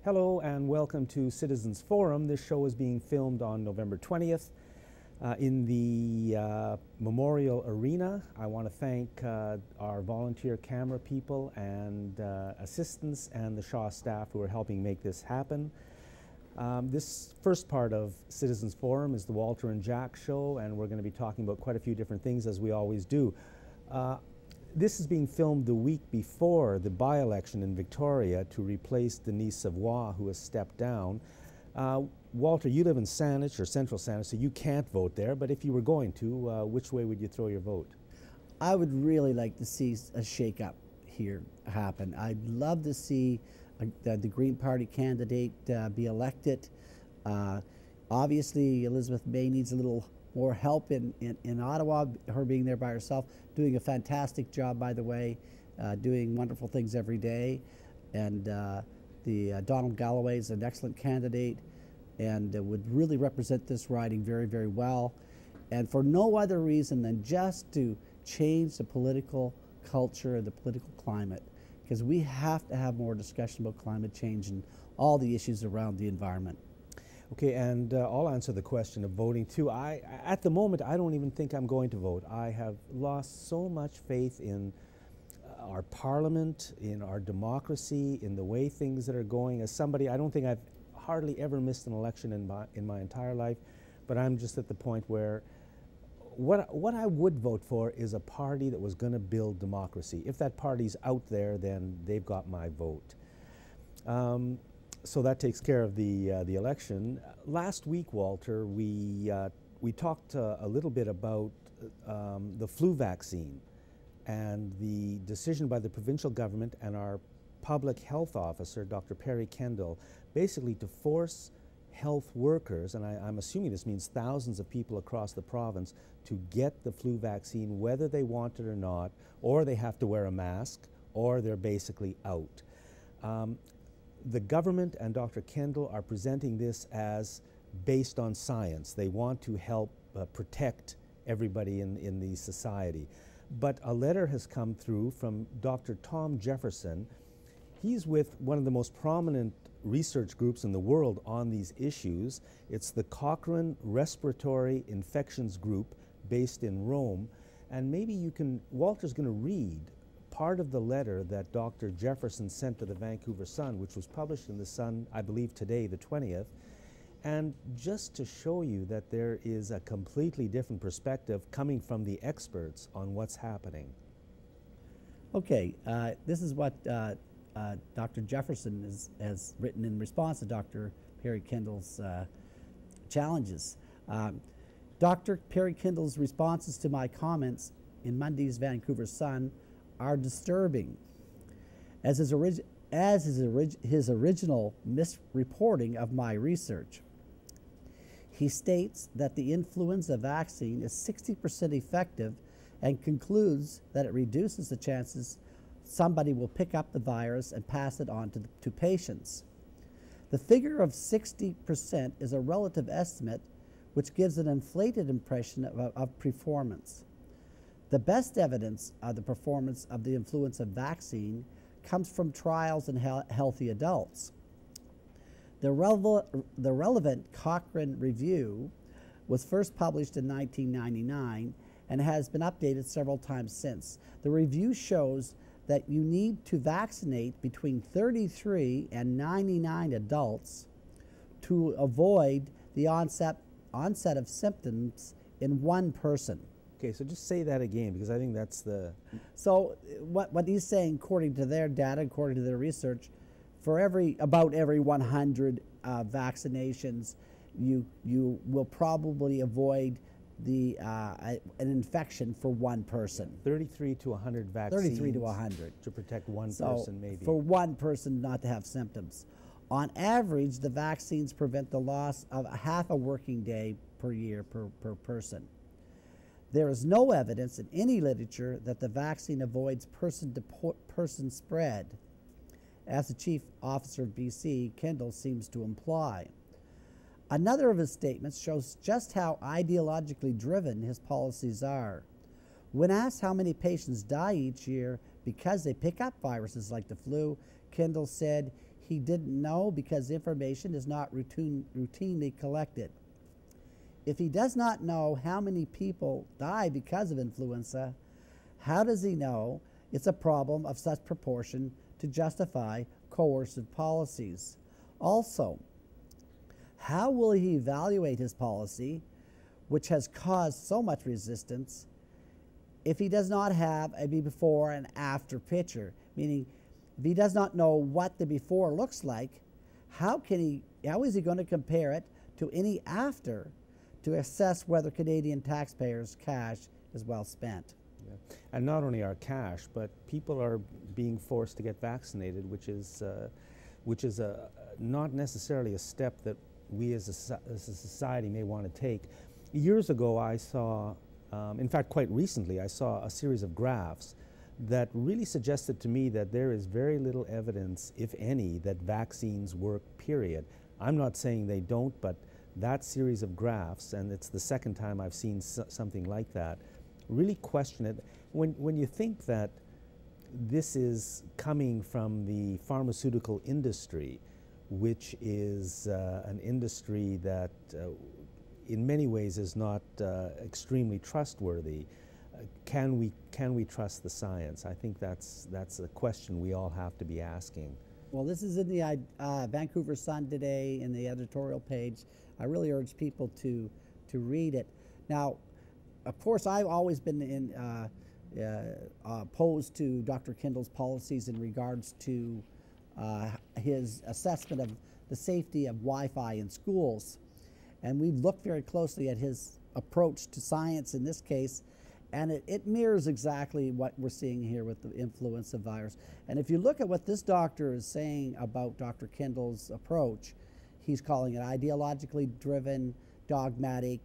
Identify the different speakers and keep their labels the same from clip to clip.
Speaker 1: Hello and welcome to Citizens Forum. This show is being filmed on November 20th in the Memorial Arena. I want to thank our volunteer camera people and assistants and the Shaw staff who are helping make this happen. This first part of Citizens Forum is the Walter and Jack show, and we're going to be talking about quite a few different things as we always do. This is being filmed the week before the by-election in Victoria to replace Denise Savoy, who has stepped down. Walter, you live in Saanich, or Central Saanich, so you can't vote there, but if you were going to, which way would you throw your vote?
Speaker 2: I would really like to see a shake-up here happen. I'd love to see the Green Party candidate be elected. Obviously, Elizabeth May needs a little more help in Ottawa, her being there by herself, doing a fantastic job, by the way, doing wonderful things every day. And Donald Galloway is an excellent candidate and would really represent this riding very, very well. And for no other reason than just to change the political culture and the political climate, because we have to have more discussion about climate change and all the issues around the environment.
Speaker 1: Okay, and I'll answer the question of voting too. At the moment, I don't even think I'm going to vote. I have lost so much faith in our parliament, in our democracy, in the way things that are going. As somebody, I don't think I've hardly ever missed an election in my entire life, but I'm just at the point where what I would vote for is a party that was going to build democracy. If that party's out there, then they've got my vote. So that takes care of the election. Last week, Walter, we talked a little bit about the flu vaccine and the decision by the provincial government and our public health officer, Dr. Perry Kendall, basically to force health workers, and I'm assuming this means thousands of people across the province, to get the flu vaccine whether they want it or not, or they have to wear a mask, or they're basically out. The government and Dr. Kendall are presenting this as based on science. They want to help protect everybody in the society. But a letter has come through from Dr. Tom Jefferson. He's with one of the most prominent research groups in the world on these issues. It's the Cochrane Respiratory Infections Group based in Rome. And maybe you can, Walter's going to read part of the letter that Dr. Jefferson sent to the Vancouver Sun, which was published in the Sun, I believe today, the 20th, and just to show you that there is a completely different perspective coming from the experts on what's happening.
Speaker 2: Okay, this is what Dr. Jefferson has written in response to Dr. Perry Kendall's challenges. Dr. Perry Kendall's responses to my comments in Monday's Vancouver Sun are disturbing, as his original misreporting of my research. He states that the influenza vaccine is 60% effective and concludes that it reduces the chances somebody will pick up the virus and pass it on to patients. The figure of 60% is a relative estimate which gives an inflated impression of performance. The best evidence of the performance of the influenza vaccine comes from trials in healthy adults. The relevant Cochrane review was first published in 1999 and has been updated several times since. The review shows that you need to vaccinate between 33 and 99 adults to avoid the onset of symptoms in one person.
Speaker 1: Okay, so just say that again, because I think that's the...
Speaker 2: So what he's saying, according to their data, according to their research, for about every 100 vaccinations, you will probably avoid an infection for one person.
Speaker 1: 33 to 100 vaccines.
Speaker 2: 33 to 100.
Speaker 1: To protect one person, maybe.
Speaker 2: For one person not to have symptoms. On average, the vaccines prevent the loss of half a working day per year per person. There is no evidence in any literature that the vaccine avoids person-to-person spread, as the Chief Officer of BC, Kendall, seems to imply. Another of his statements shows just how ideologically driven his policies are. When asked how many patients die each year because they pick up viruses like the flu, Kendall said he didn't know because information is not routinely collected. If he does not know how many people die because of influenza, how does he know it's a problem of such proportion to justify coercive policies? Also, how will he evaluate his policy, which has caused so much resistance, if he does not have a before and after picture? Meaning, if he does not know what the before looks like, how is he going to compare it to any after to assess whether Canadian taxpayers' cash is well spent?
Speaker 1: Yeah. And not only our cash, but people are being forced to get vaccinated, which is not necessarily a step that we as a society may want to take. Years ago, I saw, in fact, quite recently, I saw a series of graphs that really suggested to me that there is very little evidence, if any, that vaccines work, period. I'm not saying they don't, but that series of graphs, and it's the second time I've seen something like that, really question it. When you think that this is coming from the pharmaceutical industry, which is an industry that in many ways is not extremely trustworthy, can we trust the science? I think that's a question we all have to be asking.
Speaker 2: Well, this is in the Vancouver Sun today in the editorial page. I really urge people to read it. Now, of course, I've always been opposed to Dr. Kindle's policies in regards to his assessment of the safety of Wi-Fi in schools. And we've looked very closely at his approach to science in this case, and it mirrors exactly what we're seeing here with the influenza virus. And if you look at what this doctor is saying about Dr. Kindle's approach, he's calling it ideologically driven, dogmatic,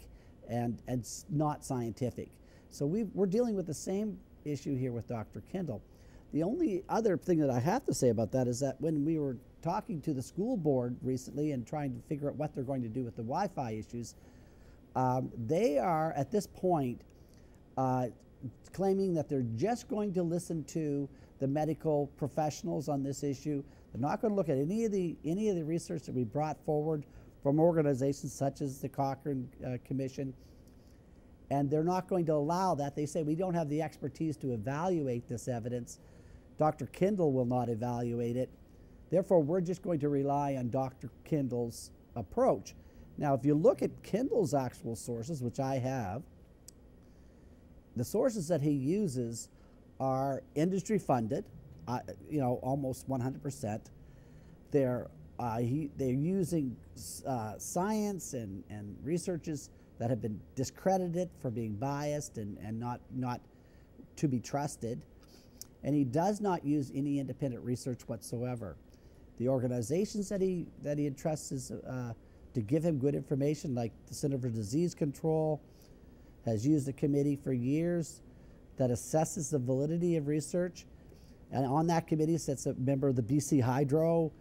Speaker 2: and not scientific. So we're dealing with the same issue here with Dr. Kindle. The only other thing that I have to say about that is that when we were talking to the school board recently and trying to figure out what they're going to do with the Wi-Fi issues, they are at this point claiming that they're just going to listen to the medical professionals on this issue. They're not going to look at any of the research that we brought forward from organizations such as the Cochrane Commission, and they're not going to allow that. They say we don't have the expertise to evaluate this evidence. Dr. Kindle will not evaluate it. Therefore, we're just going to rely on Dr. Kindle's approach. Now, if you look at Kindle's actual sources, which I have, the sources that he uses are industry funded, almost 100%. They're using science and researches that have been discredited for being biased and not to be trusted. And he does not use any independent research whatsoever. The organizations that he entrusts to give him good information, like the Center for Disease Control, has used a committee for years that assesses the validity of research. And on that committee sits a member of the BC Hydro,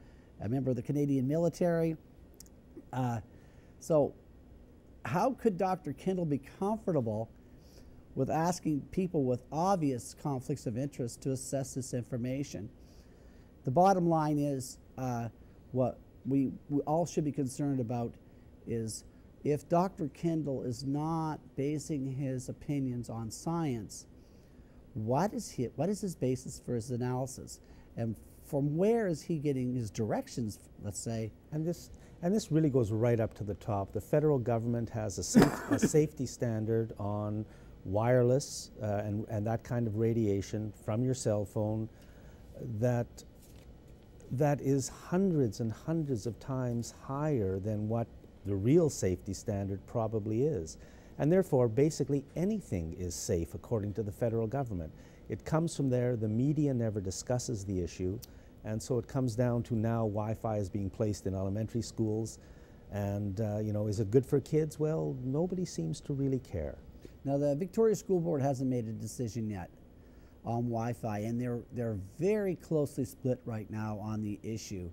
Speaker 2: a member of the Canadian military. So how could Dr. Kindle be comfortable with asking people with obvious conflicts of interest to assess this information? The bottom line is what we all should be concerned about is if Dr. Kindle is not basing his opinions on science, what is his basis for his analysis? And from where is he getting his directions, let's say?
Speaker 1: And this really goes right up to the top. The federal government has a safety standard on wireless and that kind of radiation from your cell phone that is hundreds and hundreds of times higher than what the real safety standard probably is. And therefore, basically anything is safe according to the federal government. It comes from there. The media never discusses the issue. And so it comes down to now Wi-Fi is being placed in elementary schools. And, is it good for kids? Well, nobody seems to really care.
Speaker 2: Now, the Victoria School Board hasn't made a decision yet on Wi-Fi, and they're very closely split right now on the issue.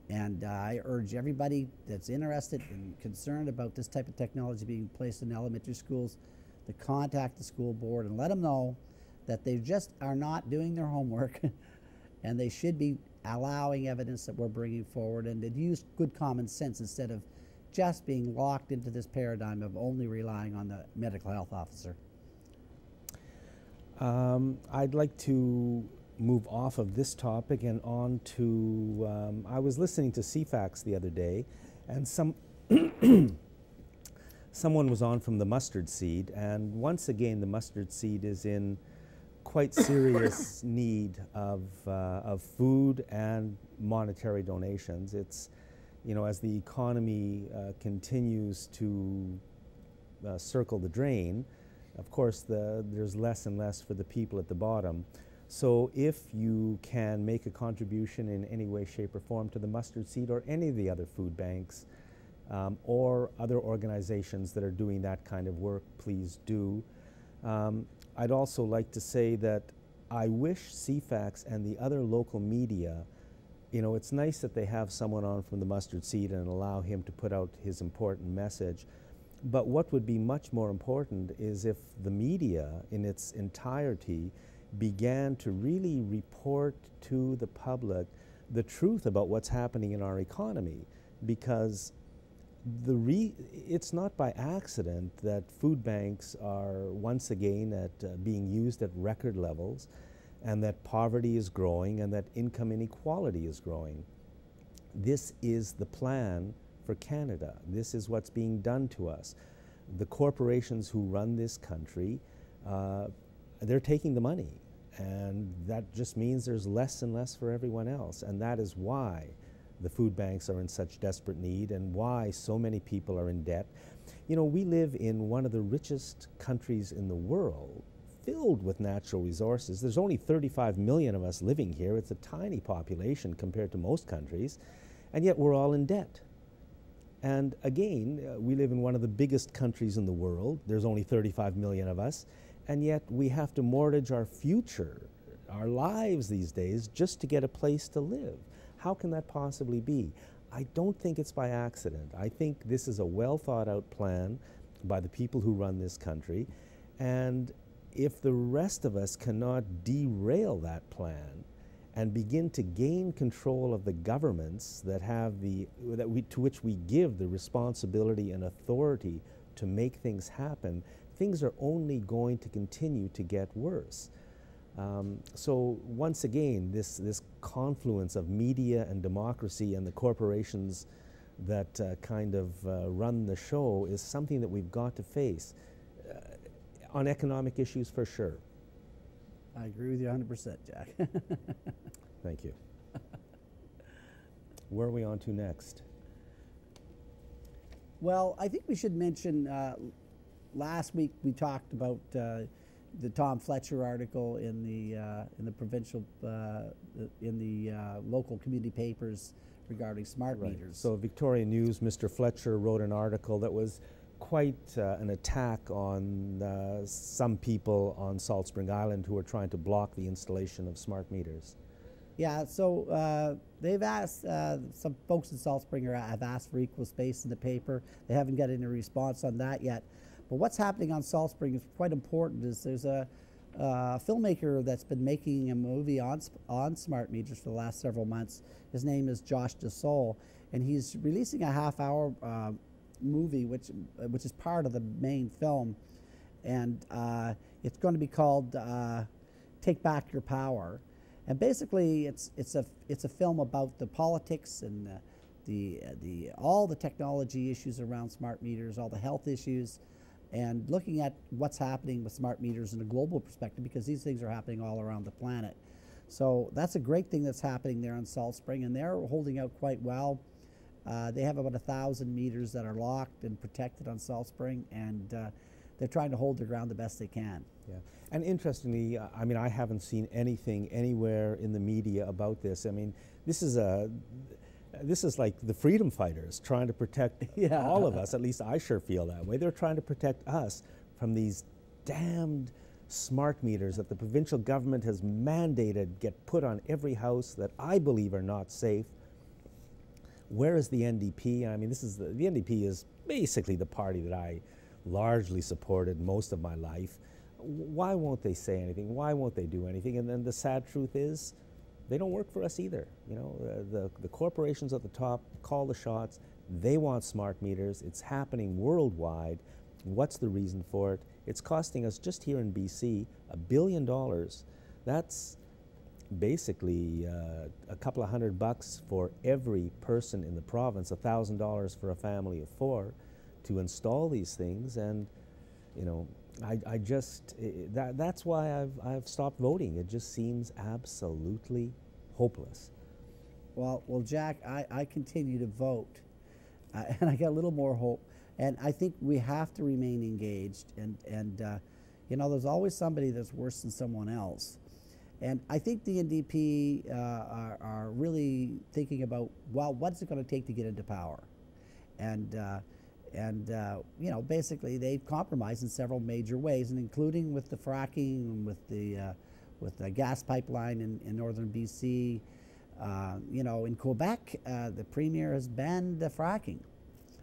Speaker 2: And I urge everybody that's interested and concerned about this type of technology being placed in elementary schools to contact the school board and let them know that they just are not doing their homework and they should be allowing evidence that we're bringing forward, and to use good common sense instead of just being locked into this paradigm of only relying on the medical health officer.
Speaker 1: I'd like to move off of this topic and on to, I was listening to CFAX the other day, and someone was on from the mustard seed, and once again the mustard seed is in quite serious need of food and monetary donations. It's, you know, as the economy continues to circle the drain, of course there's less and less for the people at the bottom. So if you can make a contribution in any way, shape, or form to the mustard seed or any of the other food banks or other organizations that are doing that kind of work, please do. I'd also like to say that I wish CFAX and the other local media, you know, it's nice that they have someone on from the mustard seed and allow him to put out his important message. But what would be much more important is if the media in its entirety began to really report to the public the truth about what's happening in our economy, because it's not by accident that food banks are once again at being used at record levels, and that poverty is growing and that income inequality is growing. This is the plan for Canada. This is what's being done to us. The corporations who run this country, they're taking the money, and that just means there's less and less for everyone else, and that is why the food banks are in such desperate need and why so many people are in debt. You know, we live in one of the richest countries in the world, filled with natural resources. There's only 35 million of us living here. It's a tiny population compared to most countries, and yet we're all in debt. And again, we live in one of the biggest countries in the world. There's only 35 million of us, and yet we have to mortgage our future, our lives these days, just to get a place to live. How can that possibly be? I don't think it's by accident. I think this is a well thought out plan by the people who run this country, and if the rest of us cannot derail that plan and begin to gain control of the governments that have to which we give the responsibility and authority to make things happen, things are only going to continue to get worse. So once again, this confluence of media and democracy and the corporations that kind of run the show is something that we've got to face on economic issues for sure.
Speaker 2: I agree with you 100%, Jack.
Speaker 1: Thank you. Where are we on to next?
Speaker 2: Well, I think we should mention, last week we talked about the Tom Fletcher article in the provincial, in the local community papers regarding smart meters.
Speaker 1: So Victoria News, Mr. Fletcher wrote an article that was quite an attack on some people on Salt Spring Island who are trying to block the installation of smart meters.
Speaker 2: Yeah, so they've asked, some folks in Salt Spring have asked for equal space in the paper. They haven't got any response on that yet. But what's happening on Salt Spring is quite important. Is there's a filmmaker that's been making a movie on smart meters for the last several months. His name is Josh DeSole, and he's releasing a half-hour movie, which is part of the main film, and it's going to be called "Take Back Your Power." And basically, it's a film about the politics and all the technology issues around smart meters, all the health issues, and looking at what's happening with smart meters in a global perspective, because these things are happening all around the planet. So that's a great thing that's happening there in Salt Spring, and they're holding out quite well. They have about 1,000 meters that are locked and protected on Salt Spring, and they're trying to hold their ground the best they can.
Speaker 1: Yeah, and interestingly, I mean, I haven't seen anything anywhere in the media about this. I mean, this is like the freedom fighters trying to protect all of us. At least I sure feel that way. They're trying to protect us from these damned smart meters that the provincial government has mandated get put on every house that I believe are not safe. Where is the NDP? I mean, this is the NDP is basically the party that I largely supported most of my life. Why won't they say anything? Why won't they do anything? And then the sad truth is, they don't work for us either. You know, the corporations at the top call the shots. They want smart meters. It's happening worldwide. What's the reason for it? It's costing us just here in BC $1 billion. That's basically a couple of $100 for every person in the province, $1,000 for a family of 4 to install these things. And you know, I just that's why I've stopped voting. It just seems absolutely hopeless.
Speaker 2: Well, Jack, I continue to vote, and I got a little more hope. And I think we have to remain engaged. And you know, there's always somebody that's worse than someone else. And I think the NDP are really thinking about, well, what's it going to take to get into power? And you know, basically they've compromised in several major ways, and including with the fracking and with the gas pipeline in northern BC. You know, in Quebec, the premier has banned the fracking.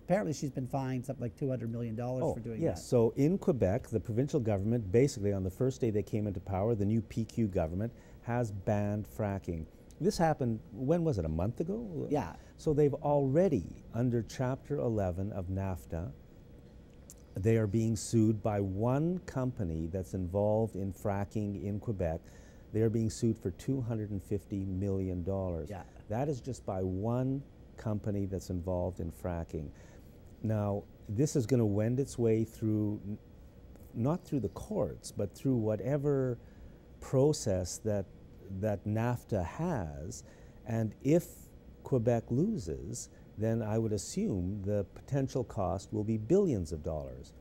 Speaker 2: Apparently she's been fined something like $200 million for doing that.
Speaker 1: So in Quebec, the provincial government, basically on the first day they came into power, the new PQ government has banned fracking. This happened, when was it, a month ago?
Speaker 2: Yeah.
Speaker 1: So they've already, under Chapter 11 of NAFTA, they are being sued by one company that's involved in fracking in Quebec. They are being sued for $250 million.
Speaker 2: Yeah.
Speaker 1: That is just by one company that's involved in fracking. Now, this is going to wend its way through, not through the courts, but through whatever process that NAFTA has. And if Quebec loses, then I would assume the potential cost will be billions of dollars,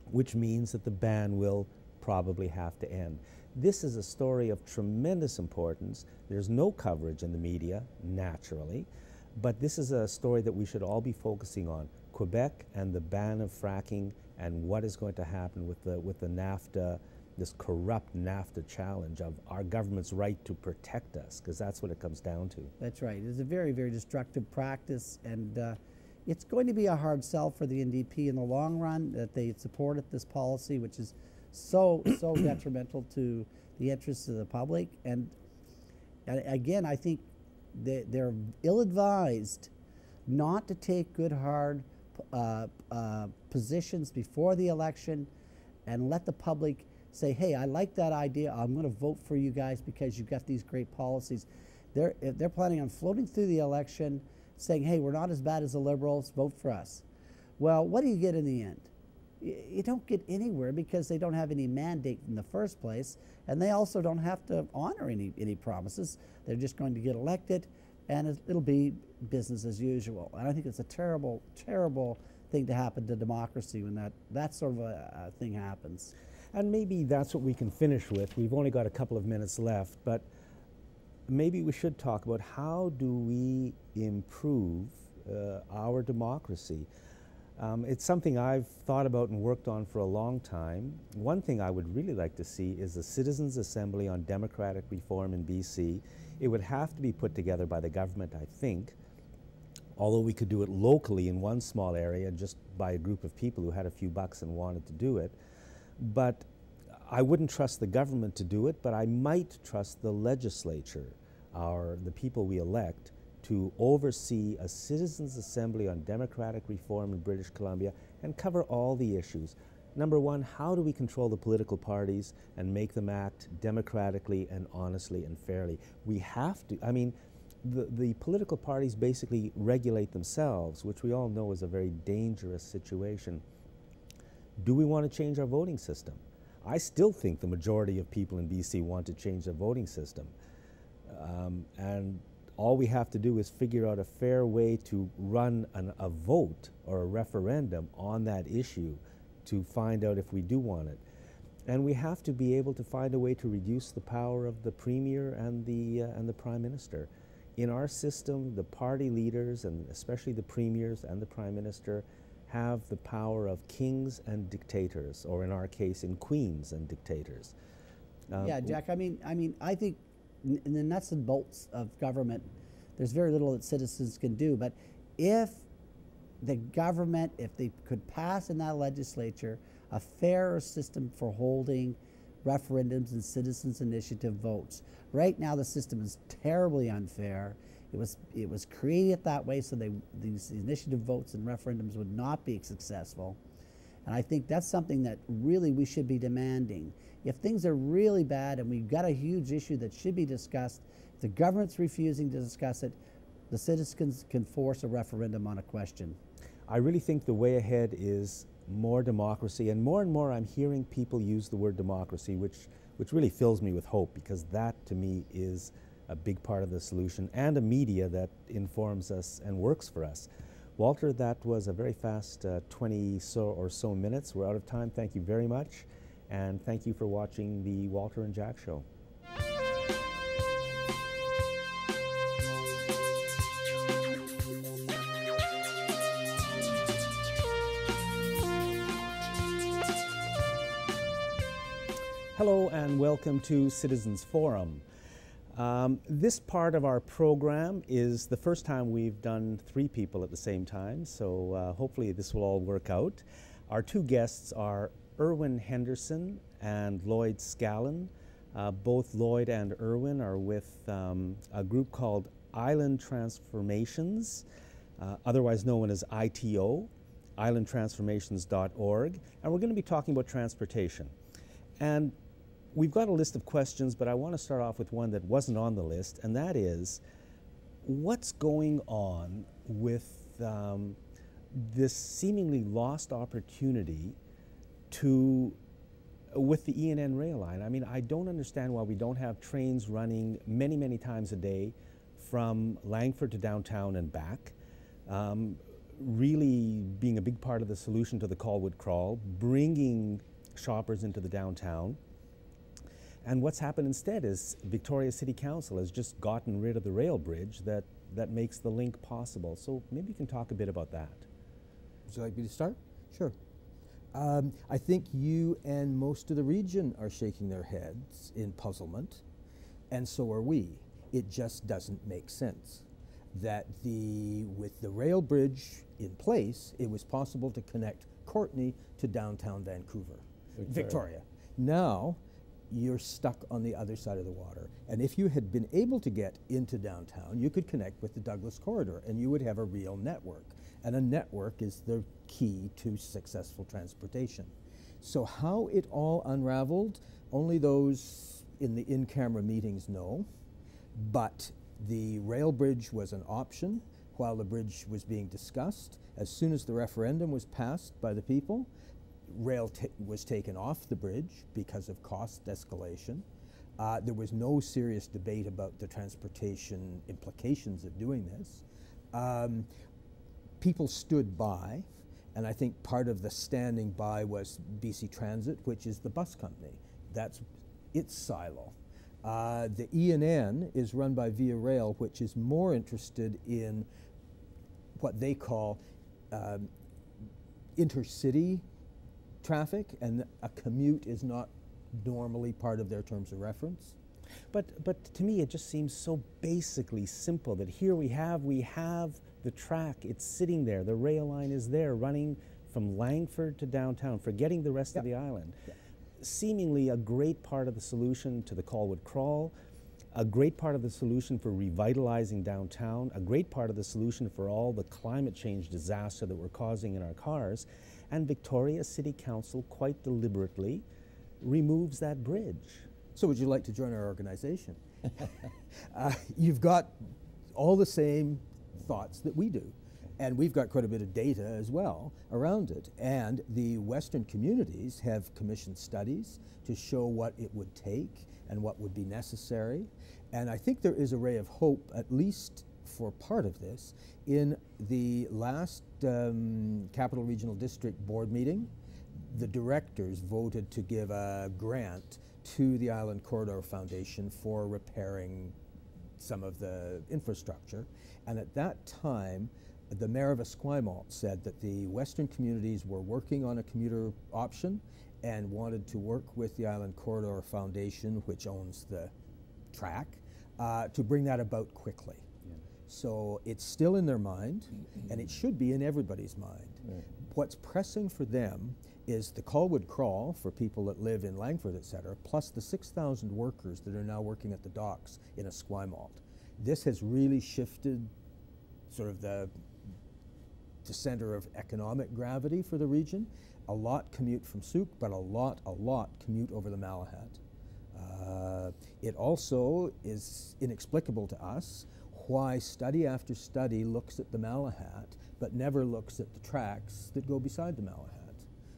Speaker 1: which means that the ban will probably have to end. This is a story of tremendous importance. There's no coverage in the media, naturally, but this is a story that we should all be focusing on. Quebec and the ban of fracking and what is going to happen with the NAFTA, this corrupt NAFTA challenge of our government's right to protect us, because that's what it comes down to.
Speaker 2: That's right. It's a very, very destructive practice, and it's going to be a hard sell for the NDP in the long run that they supported this policy, which is so detrimental to the interests of the public. And again, I think they're ill-advised not to take good, hard positions before the election and let the public say, hey, I like that idea, I'm going to vote for you guys because you've got these great policies. They're planning on floating through the election saying, hey, we're not as bad as the Liberals, vote for us. Well, what do you get in the end? You don't get anywhere because they don't have any mandate in the first place, and they also don't have to honor any promises. They're just going to get elected, and it'll be business as usual. And I think it's a terrible, terrible thing to happen to democracy when that sort of a thing happens.
Speaker 1: And maybe that's what we can finish with. We've only got a couple of minutes left, but maybe we should talk about how do we improve our democracy. It's something I've thought about and worked on for a long time. One thing I would really like to see is a Citizens' Assembly on Democratic Reform in BC. It would have to be put together by the government, I think, although we could do it locally in one small area just by a group of people who had a few bucks and wanted to do it. But I wouldn't trust the government to do it, but I might trust the legislature, the people we elect, to oversee a Citizens' Assembly on Democratic Reform in British Columbia and cover all the issues. Number one, how do we control the political parties and make them act democratically and honestly and fairly? We have to. I mean, the political parties basically regulate themselves, which we all know is a very dangerous situation. Do we want to change our voting system? I still think the majority of people in BC want to change their voting system. And all we have to do is figure out a fair way to run a vote or a referendum on that issue to find out if we do want it. And we have to be able to find a way to reduce the power of the Premier and the Prime Minister. In our system, the party leaders, and especially the Premiers and the Prime Minister, have the power of kings and dictators, or in our case, in queens and dictators.
Speaker 2: Yeah, Jack, I mean, I think in the nuts and bolts of government, there's very little that citizens can do. But if the government, if they could pass in that legislature a fairer system for holding referendums and citizens initiative votes. Right now the system is terribly unfair. It was created that way so these initiative votes and referendums would not be successful. And I think that's something that really we should be demanding. If things are really bad and we've got a huge issue that should be discussed, if the government's refusing to discuss it, the citizens can force a referendum on a question.
Speaker 1: I really think the way ahead is more democracy, and more I'm hearing people use the word democracy, which really fills me with hope, because that to me is a big part of the solution, and a media that informs us and works for us. Walter, that was a very fast 20 or so minutes. We're out of time. Thank you very much, and thank you for watching the Walter and Jack Show. Hello and welcome to Citizens Forum. This part of our program is the first time we've done 3 people at the same time, so hopefully this will all work out. Our 2 guests are Irwin Henderson and Lloyd Skaalen. Both Lloyd and Irwin are with a group called Island Transformations, otherwise known as ITO, islandtransformations.org, and we're going to be talking about transportation. And we've got a list of questions, but I want to start off with one that wasn't on the list, and that is, what's going on with this seemingly lost opportunity with the ENN rail line? I mean, I don't understand why we don't have trains running many times a day from Langford to downtown and back, really being a big part of the solution to the Colwood Crawl, bringing shoppers into the downtown. And what's happened instead is Victoria City Council has just gotten rid of the rail bridge that makes the link possible. So maybe you can talk a bit about that.
Speaker 3: Would you like me to start? Sure. I think you and most of the region are shaking their heads in puzzlement, and so are we. It just doesn't make sense that with the rail bridge in place, it was possible to connect Courtenay to downtown Vancouver, Victoria. Now, you're stuck on the other side of the water. And if you had been able to get into downtown, you could connect with the Douglas Corridor and you would have a real network. And a network is the key to successful transportation. So how it all unraveled, only those in the in-camera meetings know. But the rail bridge was an option while the bridge was being discussed. As soon as the referendum was passed by the people, rail was taken off the bridge because of cost escalation. There was no serious debate about the transportation implications of doing this. People stood by, and I think part of the standing by was BC Transit, which is the bus company. That's its silo. The ENN is run by Via Rail, which is more interested in what they call intercity traffic, and a commute is not normally part of their terms of reference.
Speaker 1: But to me, it just seems so basically simple that here we have the track, it's sitting there, the rail line is there, running from Langford to downtown, forgetting the rest of the island. Seemingly a great part of the solution to the Colwood Crawl, a great part of the solution for revitalizing downtown, a great part of the solution for all the climate change disaster that we're causing in our cars. And Victoria City Council quite deliberately removes that bridge.
Speaker 3: So would you like to join our organization? You've got all the same thoughts that we do. And we've got quite a bit of data as well around it. And the Western communities have commissioned studies to show what it would take and what would be necessary. And I think there is a ray of hope, at least for part of this. In the last Capital Regional District Board meeting, the directors voted to give a grant to the Island Corridor Foundation for repairing some of the infrastructure. And at that time, the mayor of Esquimalt said that the Western communities were working on a commuter option and wanted to work with the Island Corridor Foundation, which owns the track, to bring that about quickly. So it's still in their mind, and it should be in everybody's mind. what's pressing for them is the Colwood Crawl for people that live in Langford, et cetera, plus the 6,000 workers that are now working at the docks in Esquimalt. This has really shifted sort of the center of economic gravity for the region. A lot commute from Souk, but a lot commute over the Malahat. It also is inexplicable to us why study after study looks at the Malahat but never looks at the tracks that go beside the Malahat.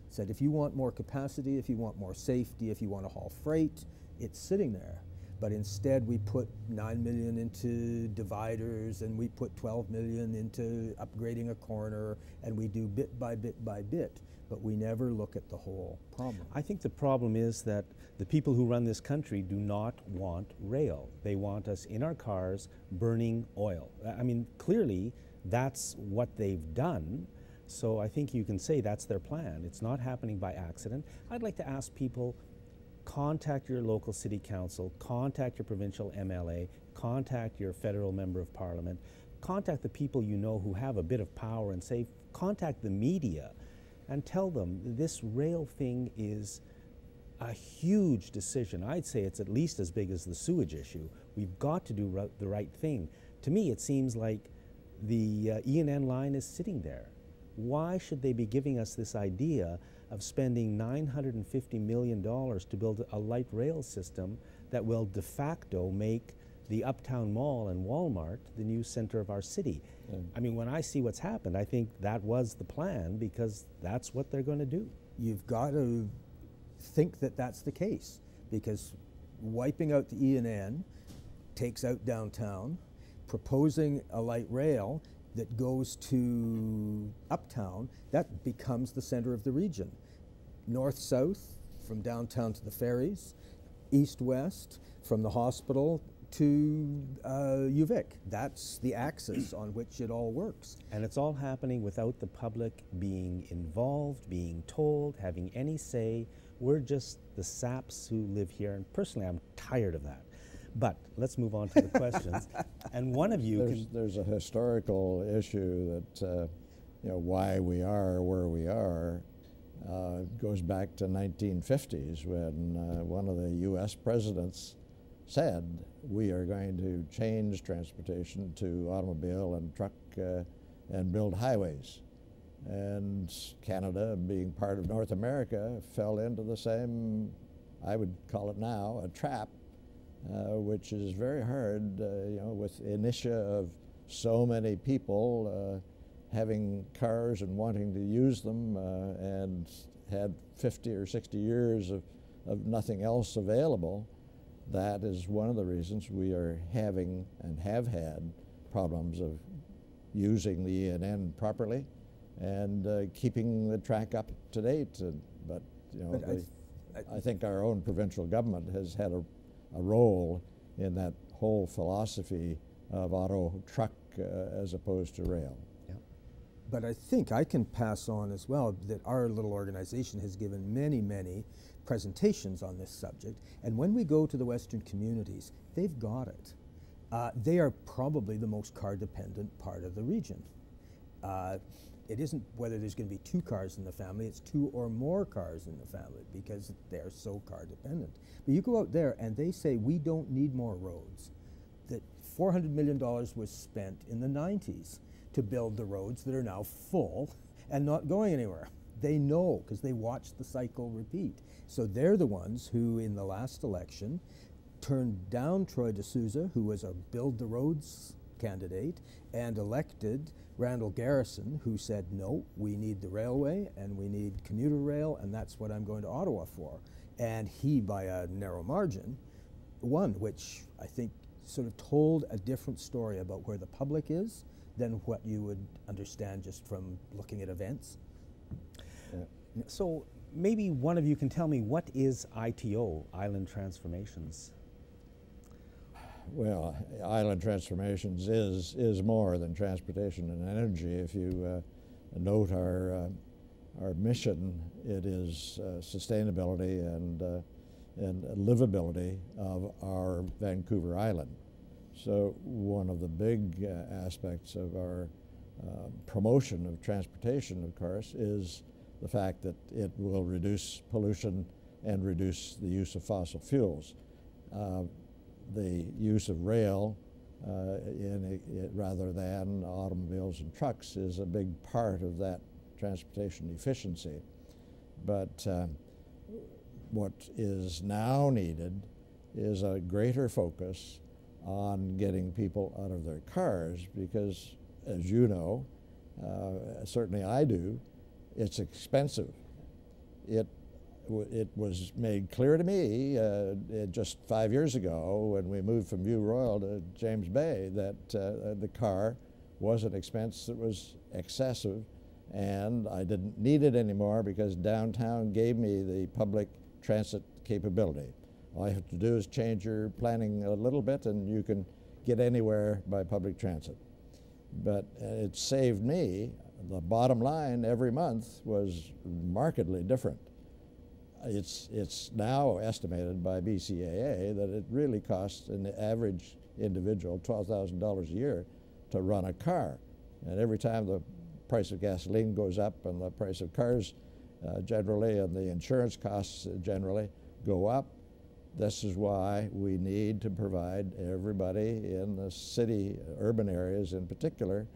Speaker 3: Said if you want more capacity, if you want more safety, if you want to haul freight, it's sitting there. But instead we put 9 million into dividers, and we put 12 million into upgrading a corner, and we do bit by bit by bit, but we never look at the whole problem.
Speaker 1: I think the problem is that the people who run this country do not want rail. They want us in our cars burning oil. I mean, clearly that's what they've done. So I think you can say that's their plan. It's not happening by accident. I'd like to ask people, contact your local city council, contact your provincial MLA, contact your federal member of parliament, contact the people you know who have a bit of power, and say, contact the media and tell them this rail thing is a huge decision. I'd say it's at least as big as the sewage issue. We've got to do the right thing. To me, it seems like the E&N line is sitting there. Why should they be giving us this idea of spending $950 million to build a light rail system that will de facto make the Uptown Mall and Walmart the new center of our city? I mean, when I see what's happened, I think that was the plan, because that's what they're going to do.
Speaker 3: You've got to think that that's the case, because wiping out the E&N takes out downtown. Proposing a light rail that goes to Uptown, that becomes the center of the region. North-south, from downtown to the ferries, east-west, from the hospital to UVic. That's the axis on which it all works.
Speaker 1: And it's all happening without the public being involved, being told, having any say. We're just the saps who live here, and personally I'm tired of that. But let's move on to the questions. And one of you
Speaker 4: there's a historical issue that why we are where we are goes back to 1950s, when one of the U.S. presidents said we are going to change transportation to automobile and truck and build highways. And Canada, being part of North America, fell into the same, I would call it now, a trap, which is very hard, with initia of so many people having cars and wanting to use them, and had 50 or 60 years of nothing else available. That is one of the reasons we are having and have had problems of using the E&N properly and keeping the track up to date. But I think our own provincial government has had a role in that whole philosophy of auto truck as opposed to rail.
Speaker 1: Yeah.
Speaker 3: But I think I can pass on as well that our little organization has given many, many presentations on this subject, and when we go to the Western communities, they've got it. They are probably the most car-dependent part of the region. It isn't whether there's going to be 2 cars in the family, it's 2 or more cars in the family, because they're so car-dependent. But you go out there and they say we don't need more roads. That $400 million was spent in the 90s to build the roads that are now full and not going anywhere. They know, because they watched the cycle repeat. So they're the ones who, in the last election, turned down Troy D'Souza, who was a Build the Roads candidate, and elected Randall Garrison, who said, no, we need the railway and we need commuter rail, and that's what I'm going to Ottawa for. And he, by a narrow margin, won, which I think sort of told a different story about where the public is than what you would understand just from looking at events.
Speaker 1: So maybe one of you can tell me, what is ITO, Island Transformations?
Speaker 4: Well, Island Transformations is more than transportation and energy. If you note our mission, it is sustainability and livability of our Vancouver Island. So one of the big aspects of our promotion of transportation, of course, is the fact that it will reduce pollution and reduce the use of fossil fuels. The use of rail rather than automobiles and trucks is a big part of that transportation efficiency. But what is now needed is a greater focus on getting people out of their cars because, as you know, certainly I do, it's expensive. It was made clear to me just 5 years ago when we moved from View Royal to James Bay that the car was an expense that was excessive, and I didn't need it anymore because downtown gave me the public transit capability. All you have to do is change your planning a little bit and you can get anywhere by public transit. But it saved me, the bottom line every month was markedly different. It's now estimated by BCAA that it really costs an average individual $12,000 a year to run a car. And every time the price of gasoline goes up and the price of cars generally and the insurance costs generally go up, this is why we need to provide everybody in the city, urban areas in particular,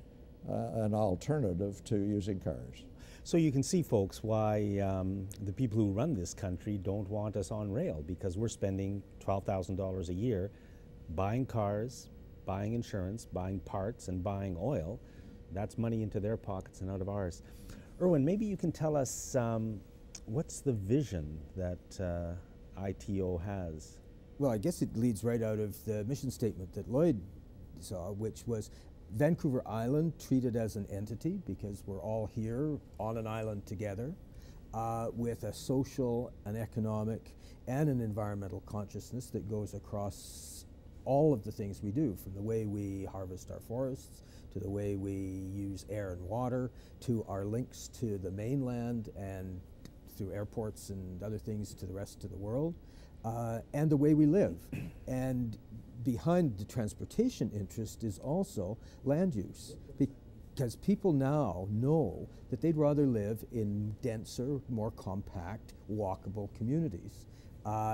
Speaker 4: an alternative to using cars.
Speaker 1: So you can see, folks, why the people who run this country don't want us on rail, because we're spending $12,000 a year buying cars, buying insurance, buying parts, and buying oil. That's money into their pockets and out of ours. Irwin, maybe you can tell us what's the vision that ITO has?
Speaker 3: Well, I guess it leads right out of the mission statement that Lloyd saw, which was Vancouver Island treated as an entity because we're all here on an island together with a social, an economic, and an environmental consciousness that goes across all of the things we do, from the way we harvest our forests, to the way we use air and water, to our links to the mainland and through airports and other things to the rest of the world, and the way we live. And behind the transportation interest is also land use, because people now know that they'd rather live in denser, more compact, walkable communities.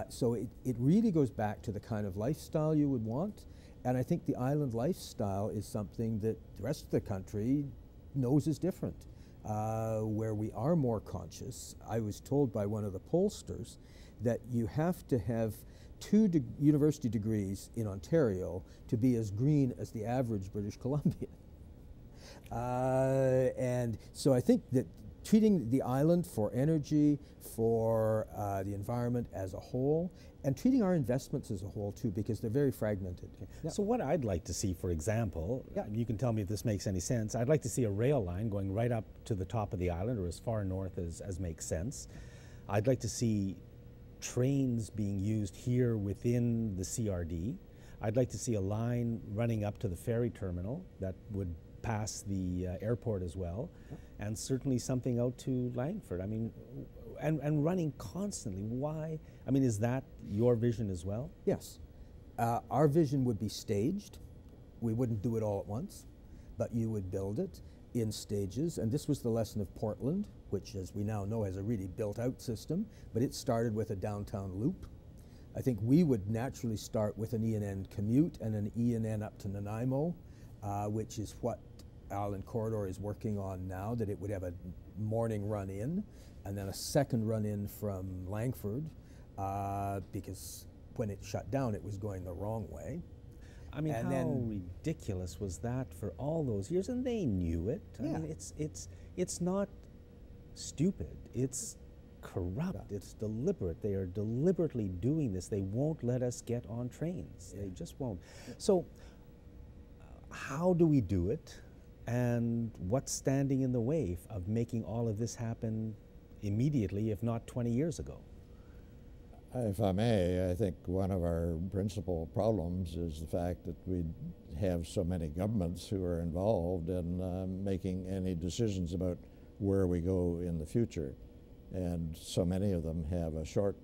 Speaker 3: So it really goes back to the kind of lifestyle you would want, and I think the island lifestyle is something that the rest of the country knows is different. Where we are more conscious, I was told by one of the pollsters that you have to have 2 university degrees in Ontario to be as green as the average British Columbian. And so I think that treating the island for energy, for the environment as a whole, and treating our investments as a whole too, because they're very fragmented.
Speaker 1: Yeah. So what I'd like to see, for example, you can tell me if this makes any sense, I'd like to see a rail line going right up to the top of the island or as far north as makes sense. I'd like to see trains being used here within the CRD. I'd like to see a line running up to the ferry terminal that would pass the airport as well, and certainly something out to Langford. I mean, and running constantly. Why? I mean, is that your vision as well?
Speaker 3: Yes. Our vision would be staged. We wouldn't do it all at once, but you would build it in stages. And this was the lesson of Portland, which, as we now know, has a really built-out system, but it started with a downtown loop. I think we would naturally start with an E&N commute and an E&N up to Nanaimo, which is what Island Corridor is working on now, that it would have a morning run in and then a second run in from Langford, because when it shut down, it was going the wrong way.
Speaker 1: I mean,
Speaker 3: and
Speaker 1: how ridiculous was that for all those years? And they knew it. I mean, it's not stupid. It's corrupt. It's deliberate. They are deliberately doing this. They won't let us get on trains. They just won't. So how do we do it? And what's standing in the way of making all of this happen immediately, if not 20 years ago?
Speaker 4: If I may, I think one of our principal problems is the fact that we have so many governments who are involved in making any decisions about where we go in the future. And so many of them have a short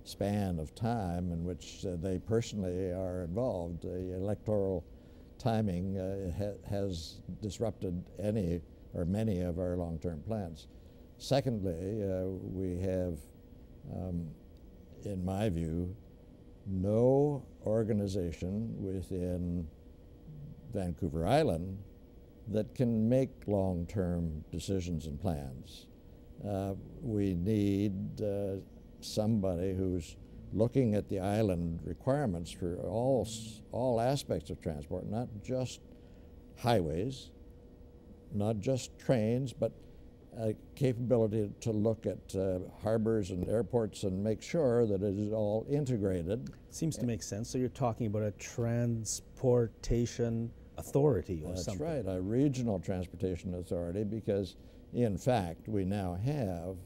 Speaker 4: span of time in which they personally are involved. The electoral timing has disrupted any or many of our long-term plans. Secondly, we have, in my view, no organization within Vancouver Island that can make long-term decisions and plans. We need somebody who's looking at the island requirements for all aspects of transport, not just highways, not just trains, but a capability to look at harbors and airports and make sure that it is all integrated.
Speaker 1: Seems to make sense. So you're talking about a transportation authority or something.
Speaker 4: That's right, a regional transportation authority, because in fact we now have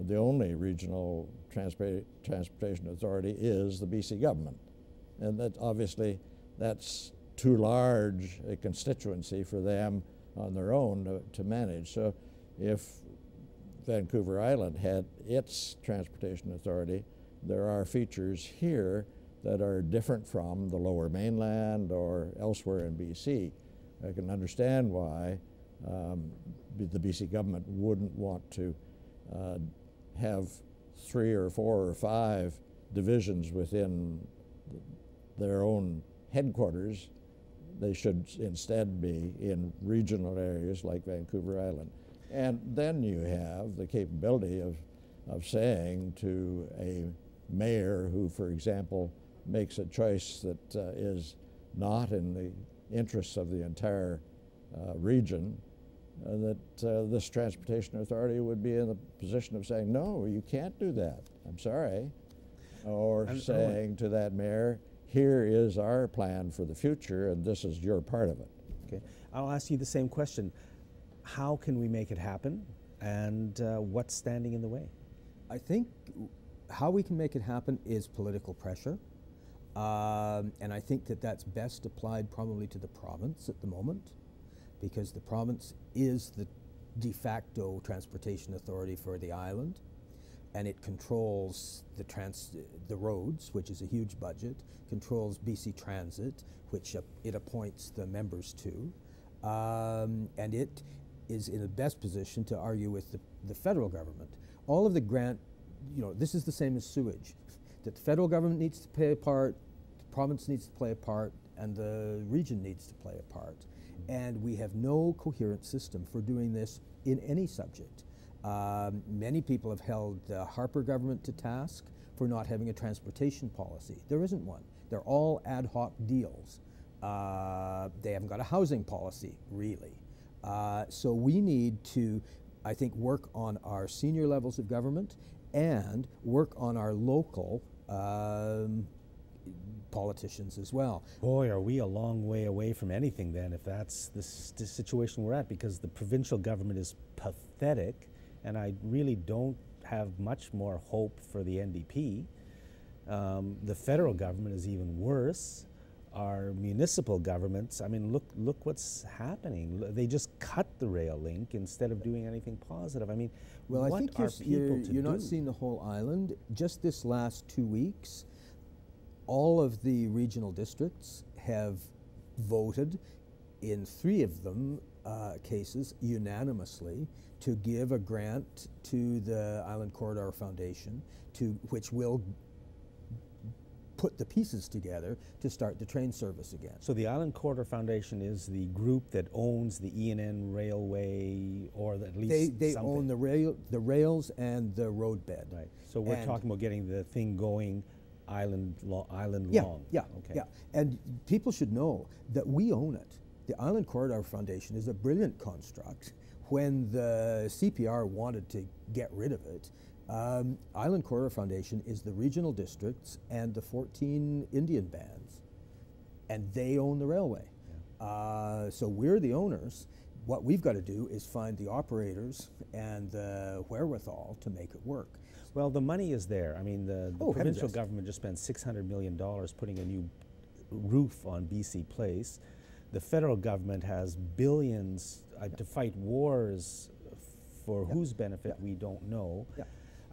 Speaker 4: the only regional transportation authority is the BC government. And that obviously that's too large a constituency for them on their own to manage. So if Vancouver Island had its transportation authority, there are features here that are different from the Lower Mainland or elsewhere in BC. I can understand why the BC government wouldn't want to have 3 or 4 or 5 divisions within their own headquarters. They should instead be in regional areas like Vancouver Island. And then you have the capability of saying to a mayor who, for example, makes a choice that is not in the interests of the entire region, that this transportation authority would be in the position of saying, no, you can't do that, I'm sorry. Or saying to that mayor, here is our plan for the future and this is your part of it.
Speaker 1: Okay, I'll ask you the same question. How can we make it happen, and what's standing in the way?
Speaker 3: I think how we can make it happen is political pressure. And I think that that's best applied probably to the province at the moment, because the province is the de facto transportation authority for the island, and it controls the roads, which is a huge budget, controls BC Transit, which it appoints the members to, and it is in the best position to argue with the federal government. All of the grant, this is the same as sewage, that the federal government needs to play a part, the province needs to play a part, and the region needs to play a part. And we have no coherent system for doing this in any subject. Many people have held the Harper government to task for not having a transportation policy. There isn't one. They're all ad hoc deals. They haven't got a housing policy, really. So we need to, I think, work on our senior levels of government and work on our local politicians as well.
Speaker 1: Boy, are we a long way away from anything then if that's the situation we're at, because the provincial government is pathetic, and I really don't have much more hope for the NDP. The federal government is even worse. Our municipal governments, I mean, look what's happening. They just cut the rail link instead of doing anything positive. I mean,
Speaker 3: well,
Speaker 1: what
Speaker 3: I think
Speaker 1: are people to do?
Speaker 3: you're not seeing the whole island. Just this last 2 weeks, all of the regional districts have voted in 3 of them cases unanimously to give a grant to the Island Corridor Foundation, which will put the pieces together to start the train service again.
Speaker 1: So the Island Corridor Foundation is the group that owns the ENN Railway, or at least
Speaker 3: they
Speaker 1: something.
Speaker 3: own the rails and the roadbed.
Speaker 1: Right. So we're talking about getting the thing going island long.
Speaker 3: Yeah,
Speaker 1: okay.
Speaker 3: yeah. And people should know that we own it. The Island Corridor Foundation is a brilliant construct. When the CPR wanted to get rid of it, Island Corridor Foundation is the regional districts and the 14 Indian bands, and they own the railway. Yeah. So we're the owners. What we've got to do is find the operators and the wherewithal to make it work.
Speaker 1: Well, the money is there. I mean, the provincial
Speaker 3: yes.
Speaker 1: government just spent $600 million putting a new roof on BC Place. The federal government has billions to fight wars for whose benefit we don't know.
Speaker 3: Yeah.